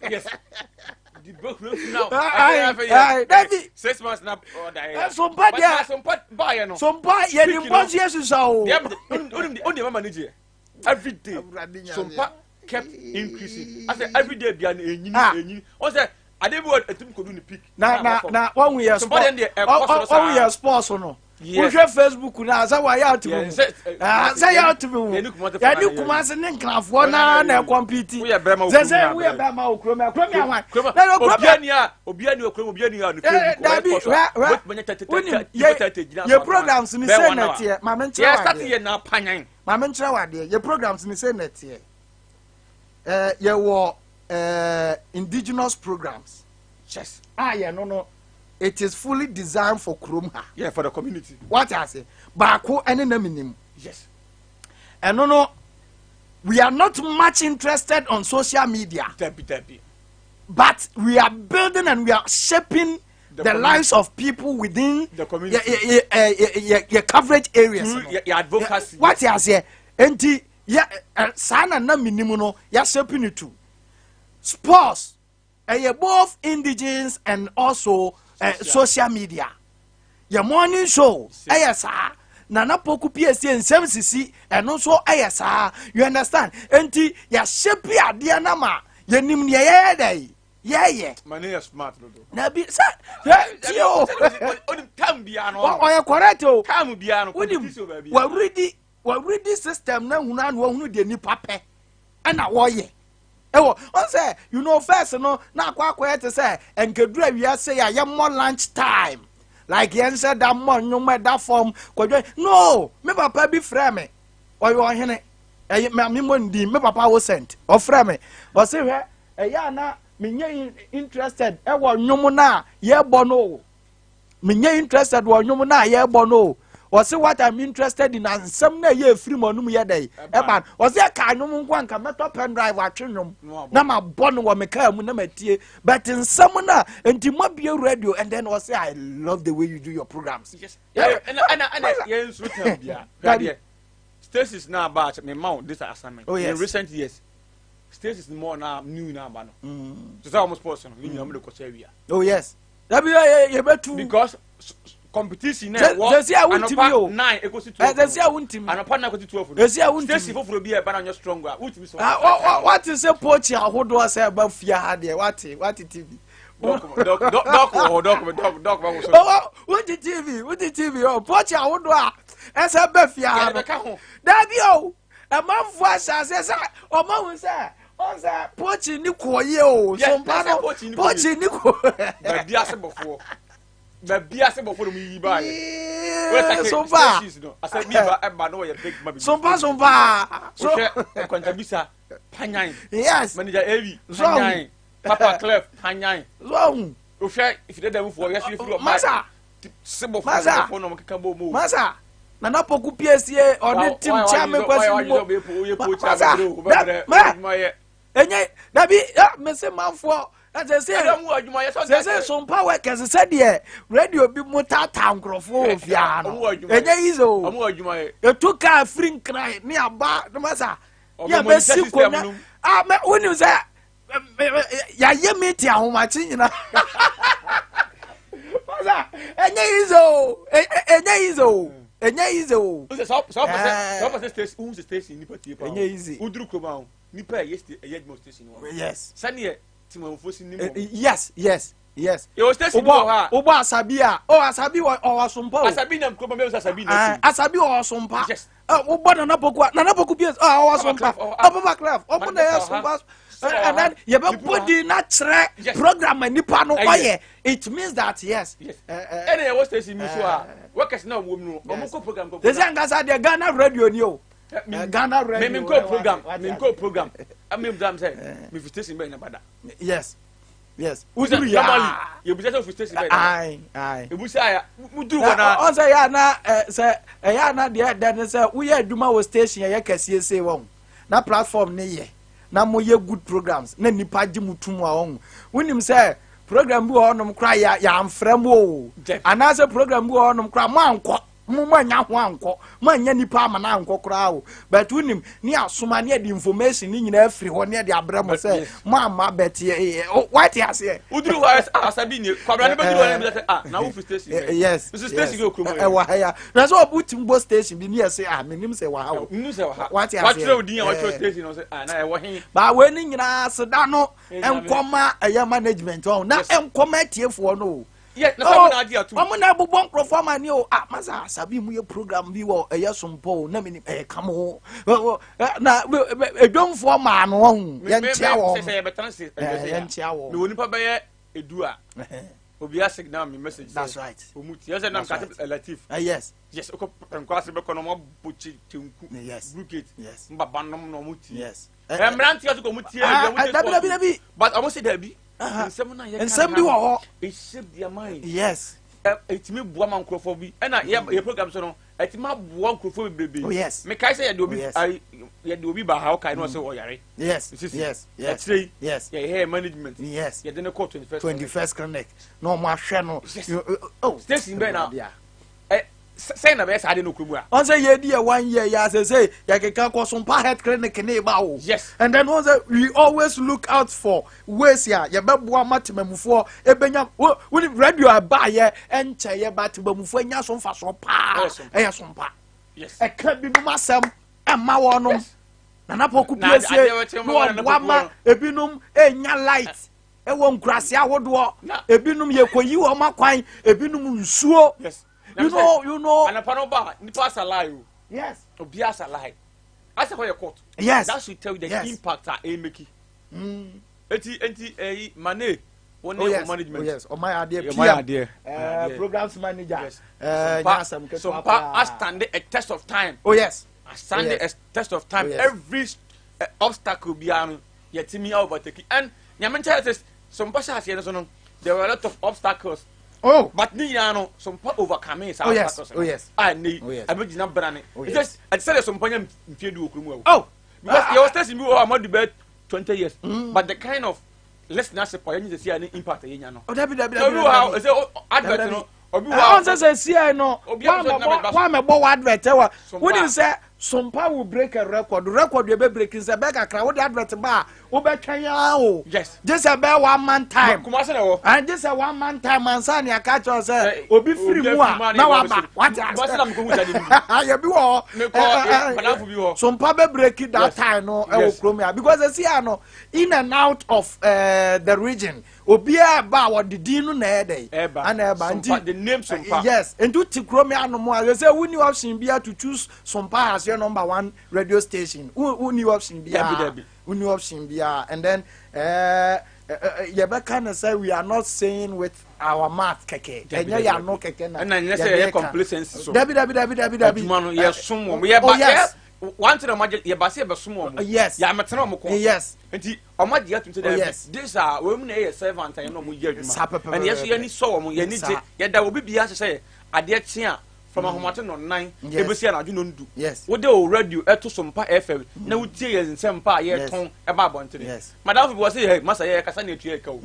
Yes. The book now. David 6 months now. Sompa dia. Sompa buy no. Sompa ye ni boss Jesus o. Only mama nije. Every day. Sompa kept increasing. I said every day be an enyi. I said I didn't want a team could do the peak. Na one we are sports. One we are sports no. Yes. Facebook na za wa ya to me. Say ya to me. Ya ni kuma se ne nkrafo na compete. We are Brema. Say we are Brema okroma. Okroma awan. Na obiani no your programs ni say net here. Ma me nkyere. Yes, start here na panyan. Ma me nkyere wade. Your programs ni say net here. You were indigenous programs. Yes. No. It is fully designed for Kromha. Yeah, for the community. What I say? Bako and Mennim. Yes. And no, we are not much interested on social media. Tepi. But we are building and we are shaping the lives of people within the community. Your coverage areas. Your advocacy. What I say? Enti sana na minimum no ya shaping it too. Sports. Both indigenous and also social media. Your morning show, ayasa, nana poku PSC and 7cc, and also ayasa. You understand? Enti ya shepi adia nama, ya nimni ya day. Yeah. My name is smart, Lodo. Nabi, sir, Tio. Oh, you correct. Come, Biano. We read this system now. Who de ni pape, and I warrior. Oh, say, first, na kwa to say, and could we say, I am more lunch time. Like you said, that more, no matter that form. No, me papa be frame. Or you are here, me papa was sent, or frame. Or say, na, me interested, nyomuna, ye bono. Me interested, nyomuna, ye bono. Or say what I'm interested in, and some year free monum ye day. Eban, or say I no one can met up and drive at Trinum. Now my bonnet will make a munametie, but in summoner and you might be a radio, and then or say I love the way you do your programs. Yes, yes, Stacy is now about me mount this assignment. Oh, yes. In recent years, Stacy is more now new now, man. It's almost personal. Oh, yes. Because competition now. There's here won't be 9 equals to 12. There's here won't be. And upon 12. There's here won't be. Stacy for be a banana stronger. What is a poacher? Who do I say about fear? What TV? Doc. What the TV? Oh, poacher, who do I? As a befia. Dabio, a man for us says, or man say. Poaching Nico, yo, some poaching Nico. The Biasable the Biasable for me by so far. I said, me, big so far. So, Contabisa, Panyan. Yes, Manager Evi, Zong, Papa Clef, Panyan. Zong, if you did for yes, you feel Massa, symbol for Masa. Massa. Nana poku PSA or the team chairman person. Enye na bi me se manfo na say some power cause said there radio bi mutata nkrofo ofia no enye izo e to ka free cry ni aba no masa ya be siko na me woni say ya ye meet ahomachi nyina masa enye izo so station who station ni pati pa enye easy udru kroma nipa yedmo station yes sane timon fosi nimo yes yo station ha obo Asabee Asabee o Sompa Asabee na kroma me Asabee na Asabee o Sompa yes obo na poku PS o Sompa Papa Clef obo na Sompa and then you be put na tre program nipa no oye it means that yes any was station mi so a workers na wo mu no ko program ko they say ngasa the Ghana radio ni o Ghana radio me go program I mean damn say me station be na bada yes uduru ya normally you be say station be ai e bu say uduru na on say ya na say ya na the say we ya aduma wo station ya kase say won na platform ne ye na mo ye good programs na nipa gi mutum a won wonim say program bi honom kra ya amfram o anase program bi honom kra mo anko manya ho anko manya nipa amana anko kra o but unim ni asoma ne the information ni nyina afiri ho ne de abramo say mama bet what you say uduru wa Asabee ni kwabra ne beduru wa ne be na wo station yes this station go kromo e wa ya na so obutim bo station bi ni say menim say wa ha menim say wa ha what you say what throw din ya what station no say na e wo hen ba we ni nyina seda no enkoma eye management on na enkoma tiefo no yeah na so na dia tu omo na bubon performer ni o masa Asabee mu ye program bi wo eye sompo na mini kamo na edwomfo ma no ho ye ntia wo say be transit ye ntia wo me woni pa be ye edu a obi a signal me message that's right omuti yes na ka relative yes ko enkwase be ko no mo bochi tenku yes brukate yes mbaba nom no muti yes mranti aso ko muti dabi but almost dabi nsem bi wo ho it shape their mind yes etimi boa man krofo bi na ye program so no etima boa krofo bebe oh yes me kai say ye de obi ba ha o kai no say o yare yes yes yes yes ye hair management yes ye de no call 21st clinic no mo ahwe no oh station be na say na be sa de no kromu a on say ye di 1 year ya say ya keka ko Sompa health clinic ne ba o yes and then on say we always look out for ways ya ye beboa matemamufo ebenya we radio aba ye enche ye batemamufo nya so mfa so pa e Sompa yes e ka bi num asem e ma wo no na na poku piesie no wama ebinum enya light e wo nkurase ahodo ebinum ye koyi wo makwan ebinum nsuo yes you know and upon ba ni pass a lie yes obi as a lie as a your court yes that should tell you the impact are making enti money one management yes o my idea programs manager Sompa I stand a test of time I stand a test of time every obstacle beyond yetimi overtake and nyamencha says Sompa shas here no there were a lot of obstacles. Oh, but ni no Sompa overcome is I need I be na brane just I said Sompa nyam mfiedu okrumu oh because your station be o amadu bet 20 years but the kind of listeners for you see any impact enya no oh dabi how say advert no obi wa on say see no wa me bo advert wa woni say Sompa will break a record you be breaking say be kakra wo the advert ba wo be twan o yes just a be 1 man time kuma say no and just a 1 man time answer ya catch us say obi free mu a na wa ba what ya bi wo Sompa be break that time no e wo krom because see no in and out of the region obi ba wo the din no na e dey and Sompa the name Sompa yes and do tikrom ya no mo I say we need option bia to choose Sompa as your number 1 radio station who new option bia we new option bia and then you be kind say we are not saying with our mouth keke enya ya no keke na and say complacency so dabi man yes somo we ba one to the magic ye ba say be somo yes ya metena mo ko yes enti omadi atum say this are we mu na ye servant and no mo ye adwuma and yes ye ni so mo ye ni je ye da obi bia say ade tia from ahomate no 9 ebesia na adwo no ndu wo de o radio eto Sompa FM na wo tie ye nsempa ye ton e ba bontere madam fi wo say hey masa ye kasa na etu ye ka o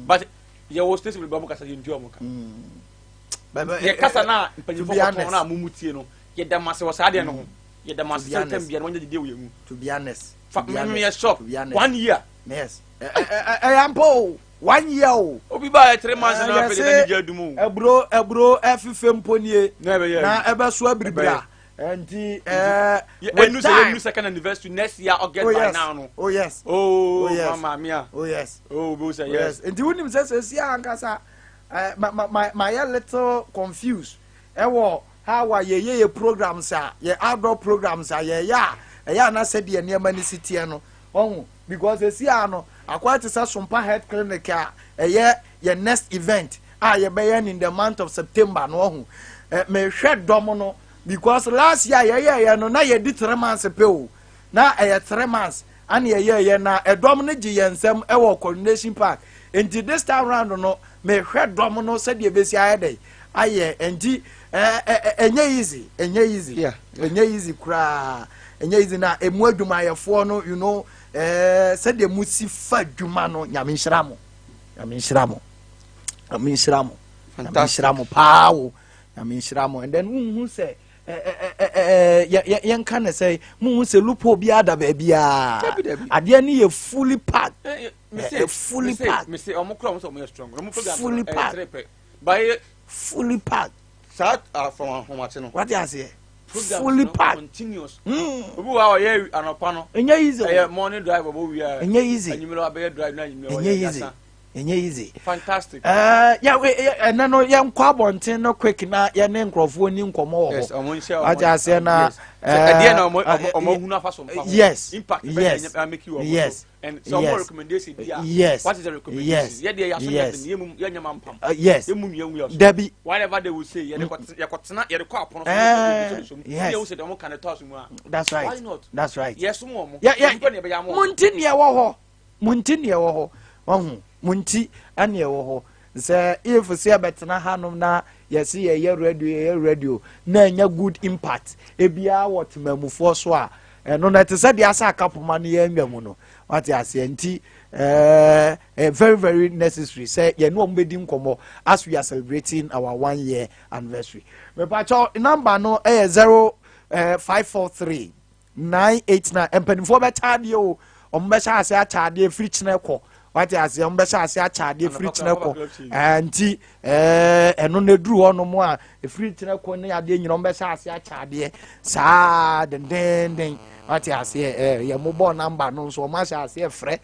but ye wo station be ba mo kasa ye ndu o mo ka ye kasa na mpanyifo ko na mumutie no ye da mase wo sa de no ho ye da mase sentem bia no nya de wo ye mu to be honest me shop 1 year yes ampo 1 year o obi ba 3 months na pe de nja dumu ebro efifem ponie na ebe so abiribra enti when you second anniversary next year or get by now no oh yes mama mia oh yes bo say yes enti wonim say si ankasa my little confused ewo how are ye programs ye outdoor programs ye ya na say de niam ni sitie no ohun because si ano akwa to say Sompa health clinic ye next event ye be in the month of September no ohun me hwe dom no because last year ye no na ye di 3 months pe o na 3 months and ye na edom no gi ye nsem e wo coordination park enti this time round no me hwe dom no say de besi ayedai aye enti enye easy kra enye easy na emu adwuma yefo no you know said the musi fa dwuma no nyame nhyira mo paawo I mean Shramo, and then who say young can say Moon say Lupo Biada baby. I didn't fully packed. Fully packed. Mr. Omocron so much strong. Fully packed. By fully packed. Start from Homatino. What do I say? Fully packed. Continuous. Who are you and a panel? And you're easy. Morning drive over we are. And you're easy. And you will be a drive. And you're easy. And you're easy. Fantastic. Yeah, and I know young Quabon, no quick now, your name Croft winning Como. Yes, I won't share. I just say now. Yes. Impact. Yes. I make you. Yes. And some more recommendations. Yes. What is the recommendation? Yes. Yes. Debbie. Whatever they will say, yes. That's right. Why not? That's right. Yes, yeah. Muntinia woho. Muntinia woho. Munti ane woho. Say if we see betna hanom na yes ye radio na nya good impact. Ebia what memufo so a no na te say dia sa kapoma na ye nwam no. What you say nti very very necessary say ye no mbedi nkomo as we are celebrating our 1 year anniversary. Me pa cho number no 0543 989 empanifo be charge o ombesha ase a charge free chineko. What you say ombesha ase a charge free chineko anti eno na duru ho no mo a free chineko ne ade nyina ombesha ase a charge sa den what you say your mobile number no so much as a free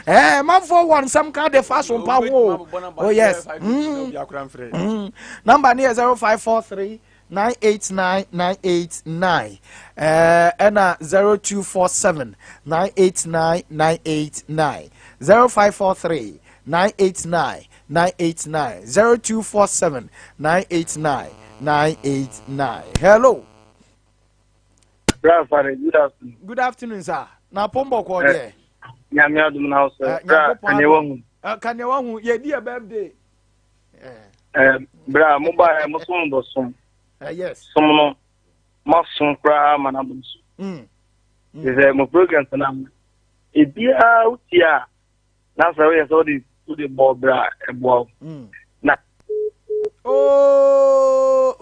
man for one some kind of fashion power. Oh yes. Number near 0543 989 989 and 0247 989 989 0543 989 989 0247 989 989. Hello. Good afternoon, sir. Na pombo ko there. Nyame adum na house. Can you want your dear birthday? Bra mobile mo so ndo so. Yes. Some no masun kra manabun so. Is mo program na. E bia utia. Na so we so the ball bra e ball. Na. Oh.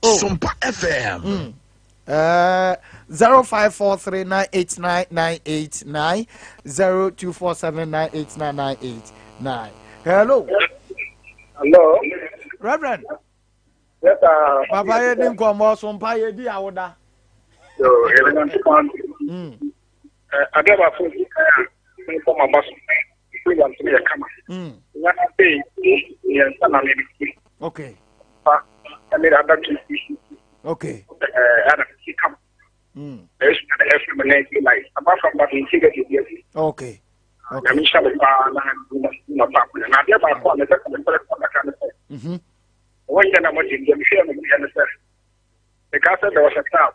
Sompa FM. 0543989989 0247989989. Hello. Hello. Reverend. Yes, Papa ye din komo Sompa ye di awoda. So, adaba fo ko ma baso. Program to me kama. Na pay ye sana me. Okay. I made other two. Okay. Come. There's like apart from that, okay. I mean, shall we not and I never call the when you're not watching the because there was a crowd.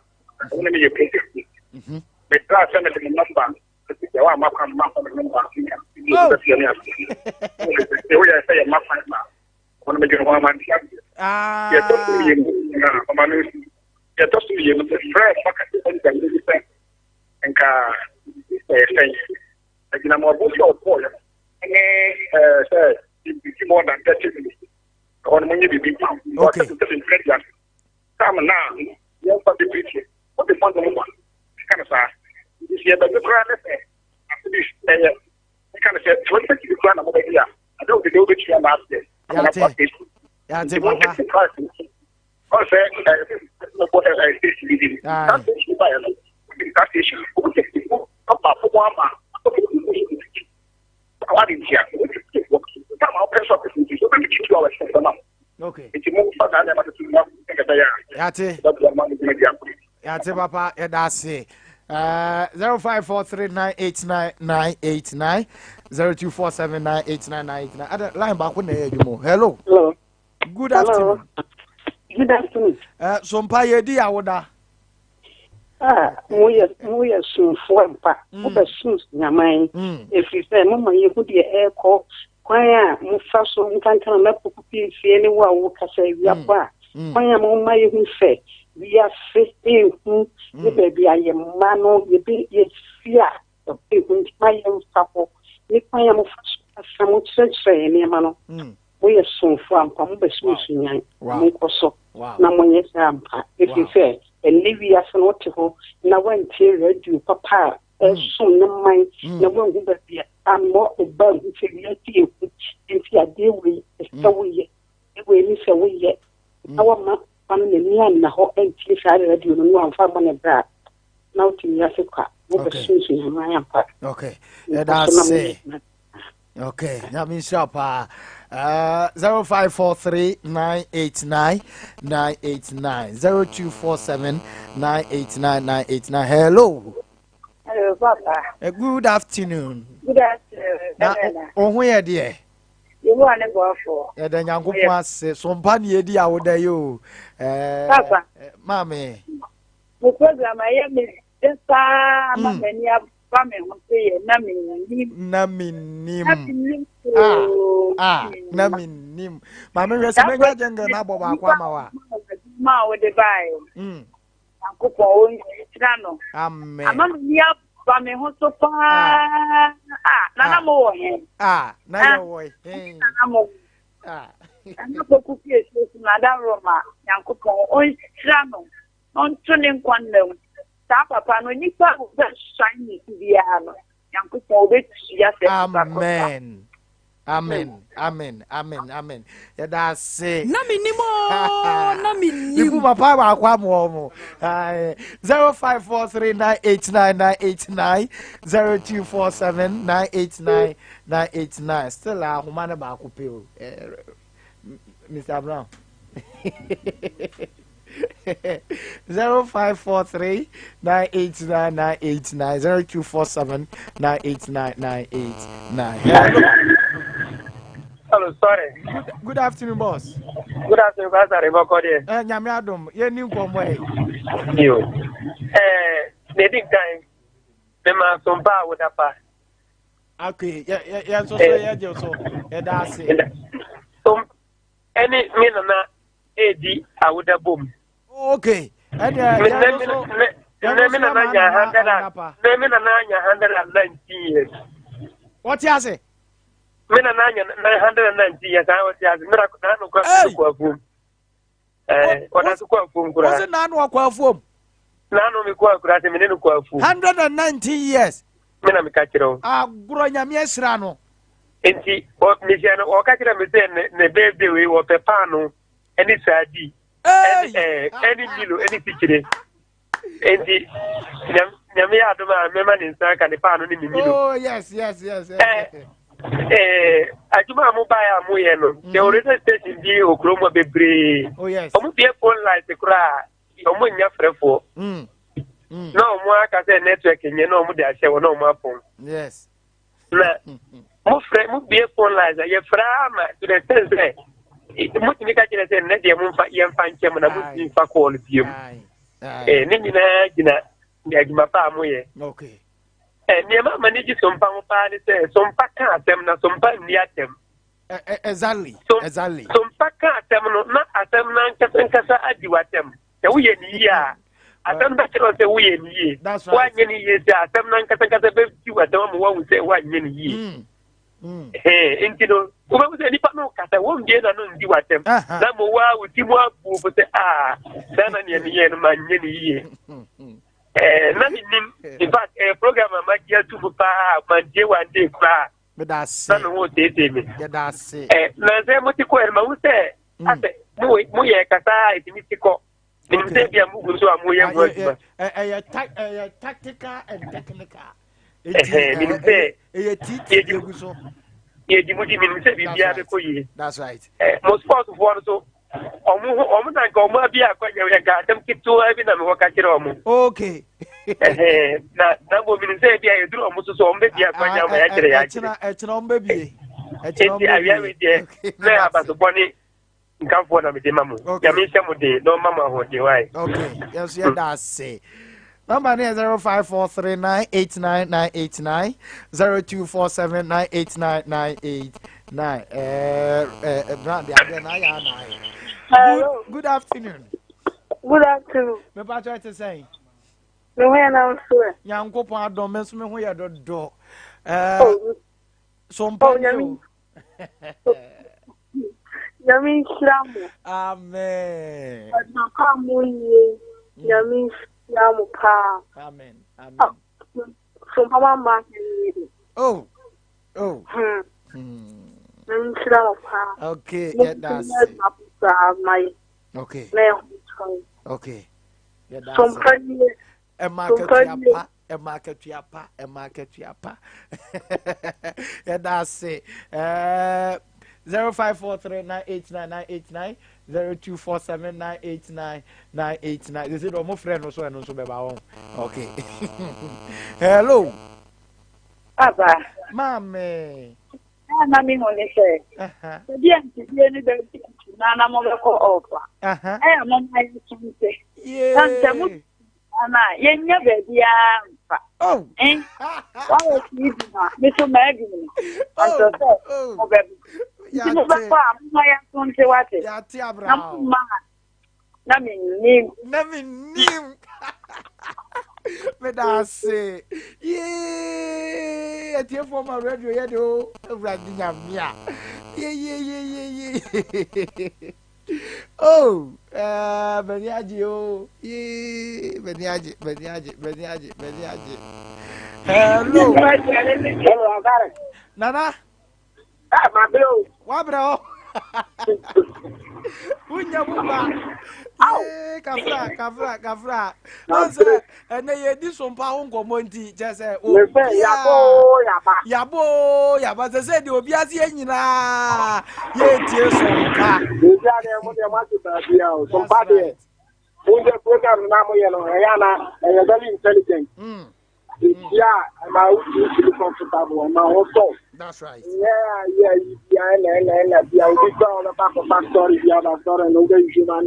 Only me, you pay. The class sent it in the number. The one map and map of the number. The way I say a map and map. One of the one man. Yeah, just to be able to friend and say, I'm more boy. And more than 30 minutes. On when you be found. Okay. Come now. Yes, but the preacher. What the fun of one? Kind of sad. This year, but the grand after this, I kind of said, 20 grand over here. I don't know which you are last day. Yeah, also, okay. Yate Papa, that's it. 0543989989 0247989989. Other line back when they hello. Hello. Good afternoon. Good afternoon. Sompa ye di awoda. Mo ye sun fo mpa. Mo be sun nyamai. If you say mama ye hu de e ko kwan a mo fa so nkankan na pokupi fie ni wa wo kasa wi apa. Kwan a mo ma ye hu fe. We are facing who ye baby aye mano ye be ye fear of people my young couple. Ni kwan a mo fa so mo church ni mano. we are so from Sunyani, Munkoso, Namoyes Ampa, if you say, and Livia Sanotiho, Nawan you papa, soon no mind, no one who be I'm more about inferiority, if you are dear we, so we miss away yet. Our map, family, and the whole empty side of you, no one from one brat. Now to Yasica, okay, that's it. Okay, that means shop 0543-989-989 0247-989-989. Hello. Hello, Papa. Good afternoon. Good afternoon. Oh, where dear? You want to go for? The young woman says, Sompa 98.9 Papa. Mammy. The program I am is just many family who say, Mennim. Mennim. Mammy, Resumega Jungle, Nabo, Aquama. Ma with the Bible. Uncle Paul, Trano. I'm near family who so far. None more. None more. And the book is Madame Roma, Uncle Paul, Trano. On tuning one note. Papa, when you start shiny to the armor, Uncle Paul, yes, amen. Amen. That's it. Naminimo. You put my power aquam 0543-989-989 0247-989-989. Still a woman about Kupil, Mr. Brown. 0543-989-989 Hello, sorry. Good afternoon, boss. Good afternoon, Pastor. Nyamiadum, you knew come way. You. Needing time. The man Sompa with a pass. Okay, yeah, so that's it. So, any minute, AD, I would have boom. Okay. And years. What you say? 990 years. I was just miracle. Was it not walk well for? 190 years. Gronya Miesrano. Enti, what Michiano or Catcher the baby we were Pepano, any Sadi, any Milo, any picture. Enti, Yamia Doma, Meman in Sark and the Pano in the middle. Oh, yes. Ajuma Mobile Muyano, the original station be Oklahoma Bebre. Oh, yes. I'm be a phone like the cry. Omunya Frefo. No more can say network and you know, Mudia shall no more phone. Yes. Mo friend mo be phone lines ya frama to the sense that mo tini ka kire say na dia mo fa yem fa nkem na mo tin fa call biem ni nyina gina ya gima pa mo ye okay ni ma manage Sompa mo pa ni say Sompa ka atem na Sompa ni atem exactly Sompa ka atem no na atem na nkasa adi watem ya wo ye ni ya atem ba kire say wo ye ni ye wa nye ni ye say atem na nkasa be ti watem mo wa wo say wa nye ni ye Intino, who was any panel cat? I won't get a non diwatem. Namoa with Timwa, who was Sanani and my Yenny. In fact, a program I might get to Papa, my dear one day cry. But that's son won't date me. That's it. Nazamotico, I would say, I said, Muya Kata, it's mystical. In Sabia Mugu, so I'm Muya. A tactical and technical. That's right. Most part of one so almost like be a quite them keep to having them work at your okay. That woman say, I do almost so maybe a quite baby. I have a bunny. Come for them with the mamma. Okay, no mamma, what you like. Okay, yes, that's say. Number 0543-989-989 0247-989-989. Good afternoon. Good afternoon. Me pa try to say. Me when I'm sure. Nyanko pa adom me so me ho ye do. Sompa Yamin Shramu. Amen. Yamin Shramu Pa. Amen. Amen. From Mama. Oh. Yamin Shramu Pa. Okay, yeah, that's it. Okay. Okay. Yeah, that's it. A market yapa. Yeah, that's it. 0543989989 0247989989. Is it almost friend also and also beba? Okay. Hello. Papa. Mommy. Mami ngone se. Dia ntiye ni da na mo ko ofa. Mo mai chinte. Yeah. Ana yenya baby amfa. Oh. Wa o ti na. Me so ma gi ni. Anto so. O baby. Ya ti. Ma ya chinte wate. Ya ti abra. Na mennim. Me da say. Yeah. Ati for my radio ye do. Everadi nyamia. Yeah. Oh, Beniaji, oh, yeah, Beniaji. Hello, Nana. My bill. What, bro? Unya buba. Kafra. Answer. And they did some power community. Just say, oh, yabo. They said, you'll be as yenina. Yes, Sompa. Sompa. The program now, very intelligent. Yeah, I'm out to be comfortable. I'm also. That's right. Yeah. We all about the story. We have a story, and no human,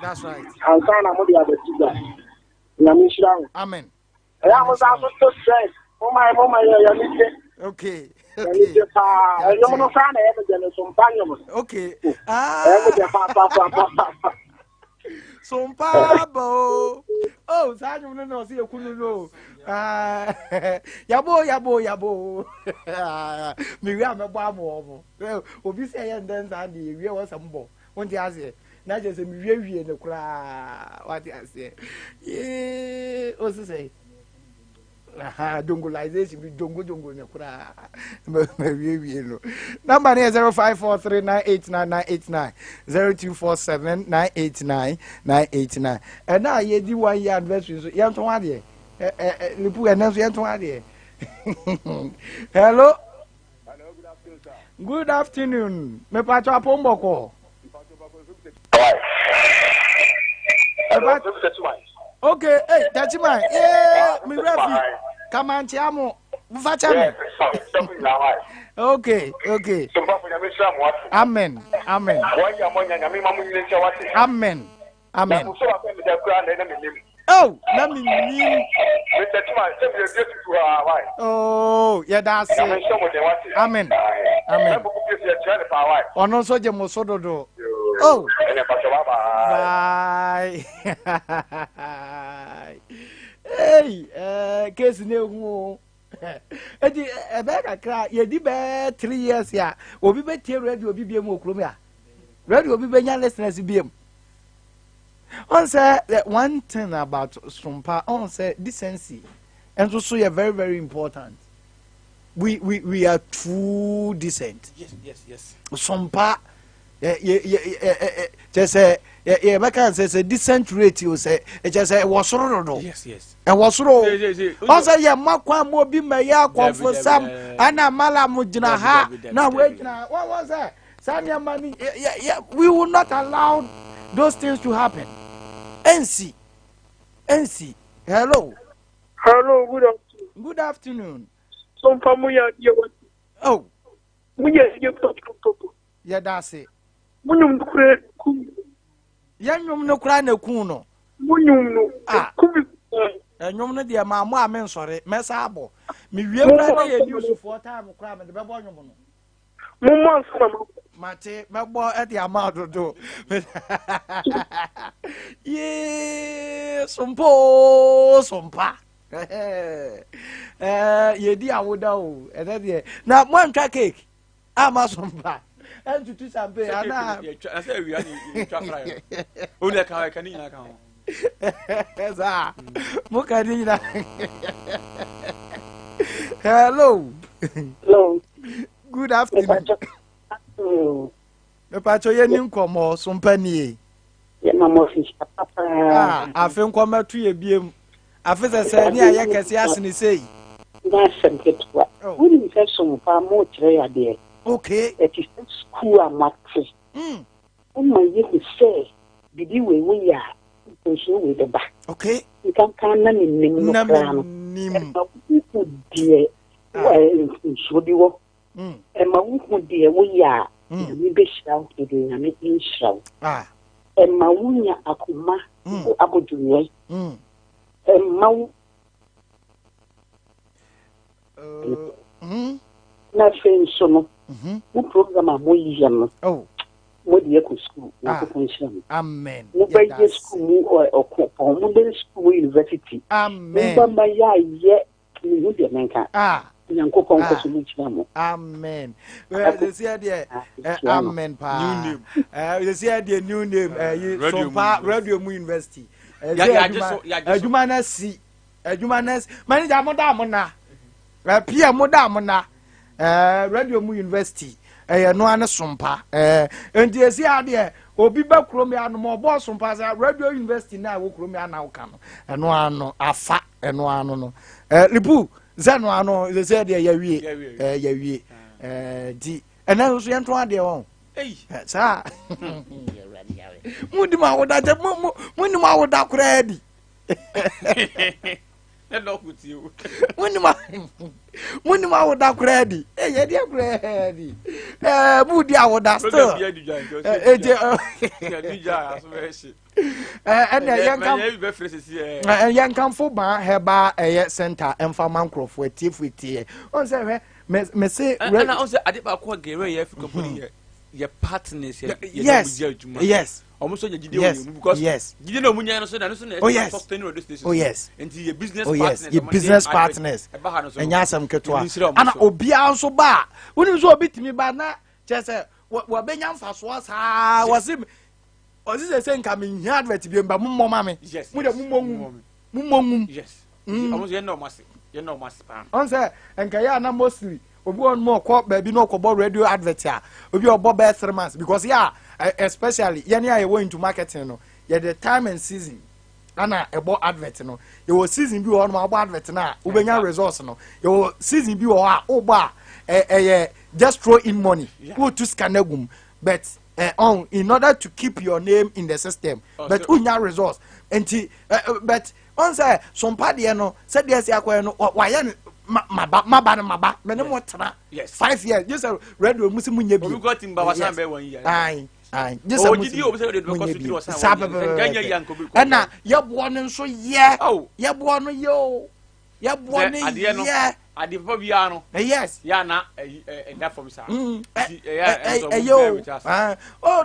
that's right. I'm Amen. Okay. Sompa bo. Oh, sanyu no see ekunu no. Yabo. Me wi amebo amo. Obi say yen den san dey wi wo sambo. Won ti ase. Na je say me wi ne kura. What ti ase. O say. Dongolization be dongo ne kura. Me wi no. Number is 0543989989 0247989989. And now ye di 1 year anniversary so yen ton ade. Lipu enen so yen ton ade. Hello. good afternoon, sir. Good afternoon. Me pato apomboko. Okay, hey, that's mine. Yeah, me refi. Come on, Chiamo. Mufachame. Okay. Amen. Amen. Oh, let me name. Oh, yeah, that's it. Amen. On also the Mosodo. Oh, bye. Hey, case new. Edi ebeka kra ye di be 3 years ya obi be tie radio obi biem okrom ya radio obi be nya listeners biem on say one thing about Sompa on say decency and so you very very important. We are too decent. Yes. Sompa just say can say decent rate you say just say was no. Yes. And was ro also ye makwa mo bi me ya kwafo sam ana mala mo gina ha na we gina what was that sanya mani we will not allow those things to happen. NC hello good afternoon Sompa muya ye what oh muya ye popo yeah that's it munyum kure kum yanyum no kura na kun no munyum no kum enyom no de ma mo amen sore mesa abo me wie kura na ye news for time kura me de be bo nyom no mumma sama mate me bo e de ama dodo ye Sompa Yedi awoda o. Na one cake. Ama Sompa. And to do something. I say we are in only can you account. Mukadina. Hello. Hello. Good afternoon. The patcho yenim komo Sompa ni. Ye mama fish papa. Afen kwama tu ye biem. Afisa se ni aye kese asene sei. Na sem ketwa. Woni se Sompa mo kire ya de. Okay. It is school amatri. My you say bidi we ya. So we the back. Okay. You can nim no nim. People dear. Should you and my woman dear we ya. We be shout to the name in shout. And my wunya akuma abuduye. And mau nothing so no program a moyam. Oh, what the eco school, amen. No by school or modern school university. Amen. My yet you the manka. Amen. Well, this year, amen. Pa. New name. This year, the new name. Radio Mu University. Jumanas. Manager Modamona. Pia Modamona. Radio Mu University. No ana Sompa. And this year, there. Obi ba kromia no mo boss Sompa Radio University na wo kromia na wo kan. No ano afa no ano no. Lipu Zano ano they said ya wie di ena so yento ade won sa mudi ma woda je mudi ma woda kura di na do kuti o mudi ma woda kura di ye di kura di mudi awoda still yan kan fo ba heba center emfa mankrofo atifutie on say me say na on say ade ba ko gere ye Africa company ye partners ye yes almost so gidi o because gidi na omunya no so na sustain radio station and ye business partners enya asem ketwa ana obia nso ba woni so obitimi ba na chese wo benya mfaso sa wasim Ozi say nka me hia advert bi mba mummom ame mu de mummom yes almost ye no masi pa on say nka ya na mostly obi on mo ko ba bi no ko bo radio advert a obi obo be 3 months because especially ye ne aye into marketing no ye the time and season ana ebo advert no ye wo season bi on mo abo advert na ubenya results no ye wo season bi wo a oba just throw in money go to scanagum but in order to keep your name in the system but unya results but on say Sompa de no said yes yakwa no why maba Mennim wotana 5 years just radio musi munya bi we got him ba wasan be 1 year ai just a musi obi say dey because to wasan ganya yanko na yebo no so yebo no yebo no ye adi papa bia no yes ya na that from sir oh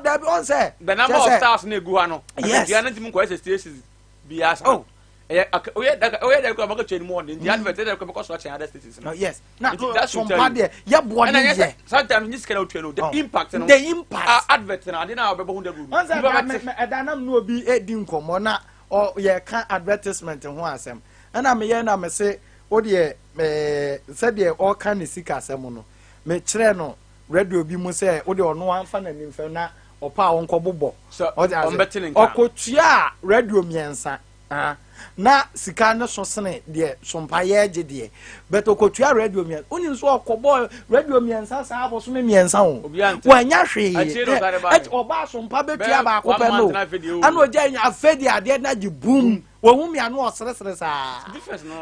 that be on say the number of stars na egu ha no bia na tim ko stations bia sa that ko maka chain mo the advert that ko maka so chain other stations no yes na Sompa there ya bo no ye sometimes this kind of train the impact advert na ade na obebo 100 guru on say edanam no obi edi nkomo na ye ka advertisement ho asem na me ye na me say o de said the all kind sika asem no me kire no radio bi mu say o de ono anfa na nimfa na opa wonko bobo o de okotua radio miensa na sika no so sene de Sompa ye je de but okotua radio miensa oni so okobo radio miensa sa abo so me miensa ho wanya hwe oba Sompa betua ba ko pe no ana oja nya afedi ade na ji boom wo mi anu osresere sa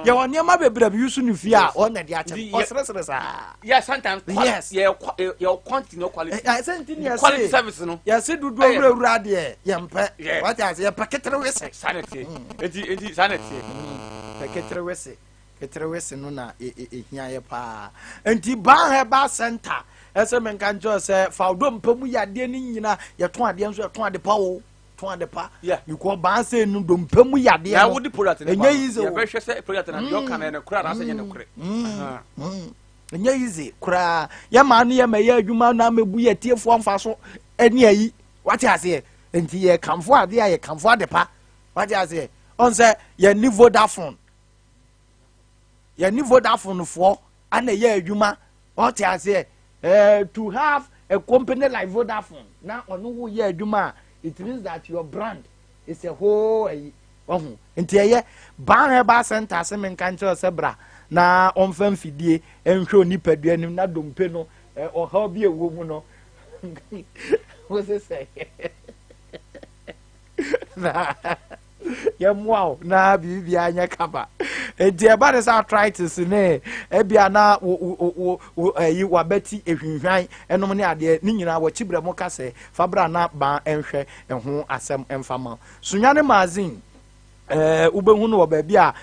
ye won niam bebre bi yusu ni fi a on na de ache osresere sa yes sometimes ye continue quality quality service no ye se dudu owura de ye mpa what as ye paketere wese sanity enti sanity ketere wese no na ehia ye pa enti ban he ba center ese men kan jo se fa do mpamu ya de ni nyina ye ton ade nso ye ton ade pa wo to the pa you call ban say no do mpam yade ya wo di product ne enye easy ya be hwe say product na yo kan na kura na say ne kure enye easy kura ya ma no ya ma ya adwuma na mebu ya tiefo amfa so eni ayi what you say enti ye kamfo ade ya ye kamfo ade pa what you say on say ya ni Vodafone for ana ye adwuma what you say to have a company like Vodafone now on who ye adwuma it means that your brand is a whole enti ye ban ba center se men kan cho sebra na omfam fidie enhwe onipadua nim na dompe no o ha bi ewo mu no what say na ya wow na bibi anya kaba enti e ba de sa arthritis ne e bia na yi wabeti ehwinhwan enom ne ade ni nyina wo chibre mo kase fabra na ba enhwe eho asem emfama Sunyani magazine ubehu no ba bia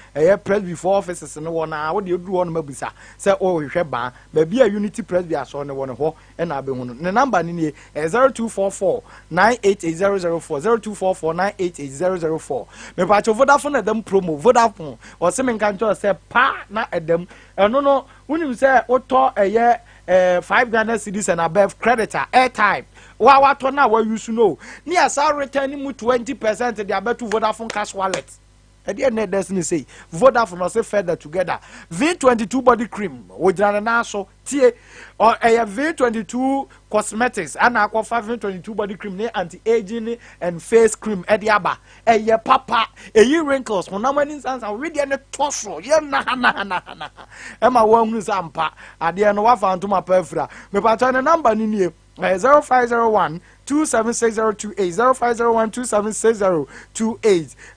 press before offices no wona wo de edu wo no mabusa se o hwehwe ba bia unity press bia so ne wo ne ho na abehu no ne number ni ne 0244 988004 0244 988004 me pa cho Vodafone edem promo Vodafone o se men kan cho se pa na edem eno no unim se oto 5 Ghana cedis and above creditor airtime wa to na wa use no ni asa return mu 20% the abetu Vodafone cash wallet e dey na destiny say Vodafone no say further together V22 body cream we jana na so tie or V22 cosmetics and akwa V22 body cream ne anti aging and face cream e dey aba papa wrinkles ho na mani sans we dey na toso ye na e ma wa hunu sampa ade no wa fa ntoma pa afira me pa cha ne number ni nie 0501 276028 0501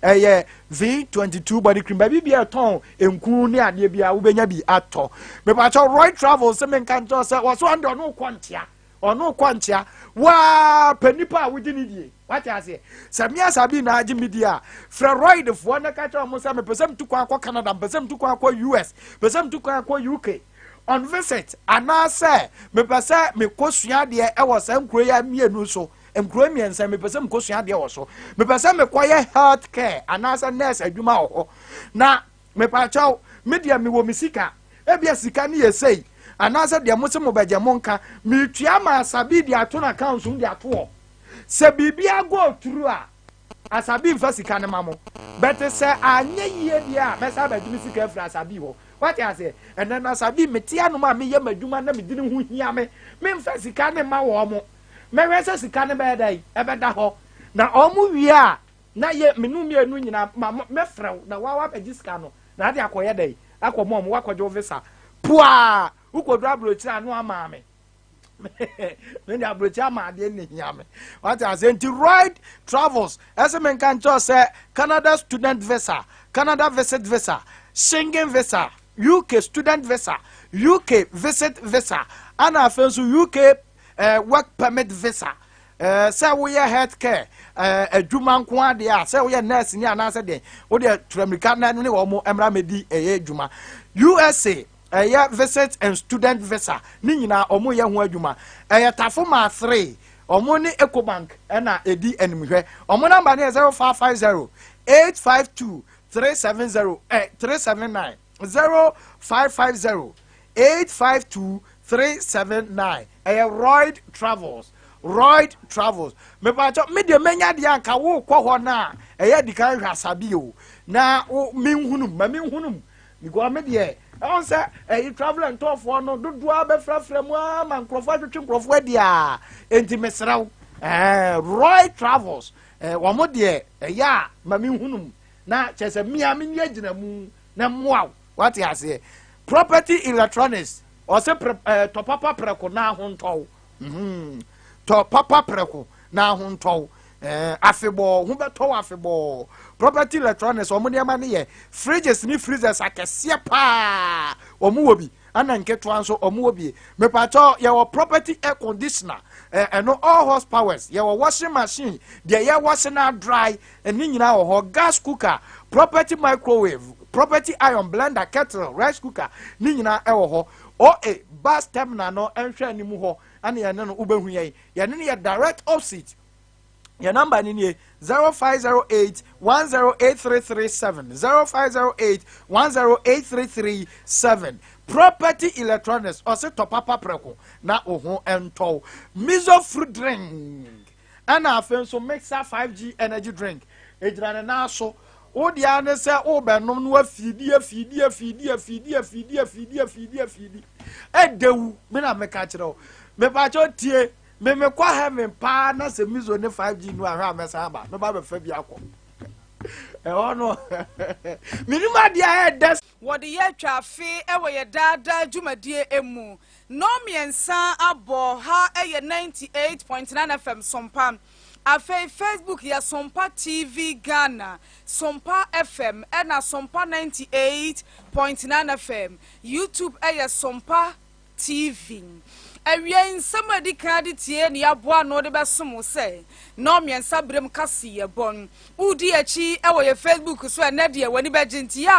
276028 V22 body cream baby be a ton enku ni ade bia wo benya bi ato me pa cha Roy Travel se men kan to se wo so ande no kwantia wa penipa wudi ni die what you say samia Asabee na agi media fra Roy de fo na ka cha mo se me pesem tu kwa Canada pesem tu kwa US pesem tu kwa UK on visit anase me pese me kosua de e wo se nkuro ya mienu so nkuro miensa me pese me kosua de wo so me pese me koye health care anase nurse adwuma ho na me pa chaw media me wo misika e bia sika ni yesei anase de mo se mo beje mo nka me tua ma Asabee de ato na account de ato se bibia go through a Asabee mfa sika ne mamo but se anye yie dia me sa ba dumi sika fra Asabee ho what you say and then Asabee metia no ma me ye madwuma na me dine hu hia me mfa sika ne ma wo mo me wese sika ne be dai e be da ho na omu wie a na ye menu mienu nyina me frew na wa be sika no na ade akoye dai akomo mo wakoje visa pua ukodu abrochira no ama me me ni abrochira ma ade ne hia me what you say Roy Travels as men kan cho say Canada student visa Canada visit visa Schengen visa UK student visa UK visit visa and afenso UK work permit visa say we health care adwuma nko ade a say we nurse ni anase de wo de America na ne wo mo emra medi adwuma USA visit and student visa ni nyina omo ye ho adwuma tafoma 3 omo ni Ecobank na edi animhwe omo number ni 0550 852 370 379 0550 852 379 Roy Travels me pa cho me de menya de anka wo kɔ hɔ na di kan hwa Asabee o na me nhunum mi go me de on say travel and tour for no do abɛfrafra mu ma nkrofo atwetwe nkrofo adi a enti mesraw Roy Travels wo mo de ya ma me nhunum na chese mia me nya gina mu na moaw what you say property electronics or say to papa preko na hontɔw to papa preko na hontɔw afebo hu beto afebo property electronics omo de ma ne ye fridges ni freezers akese pa omo wo bi ana nketo anso omo wo bi me pa cho ye wo property air conditioner no all horsepowers ye wo washing machine de ye washing na dry eni nyina wo gas cooker property microwave property iron blender kettle rice cooker ni nyina e wo ho bus terminal no enhwe animu ho ana ye no ubehu ye ne direct opposite Your number ni 0508 108337 0508 108337. Property electronics or say topapa preko na oho ento miso fruit drink and afen so mixer 5G energy drink ejirane na so o dia ne se o benom no afidi edewu me na meka kire o me pa cho tie me kwa heaven pa na se miso ne 5G no ahwa amesa ba me ba be fa bi akọ no minima dia e des what the year trafe e we ye dada dwumadie emu no miensa abo ha e ye 98.9 FM Sompa afi Facebook ya Sompa TV Ghana Sompa FM e na Sompa 98.9 FM YouTube e ye Sompa TV Awien somebody credit tie ni aboa no de besom se no miensa brem kase ye bon udi achi e wo ye Facebook so e na de wani begenti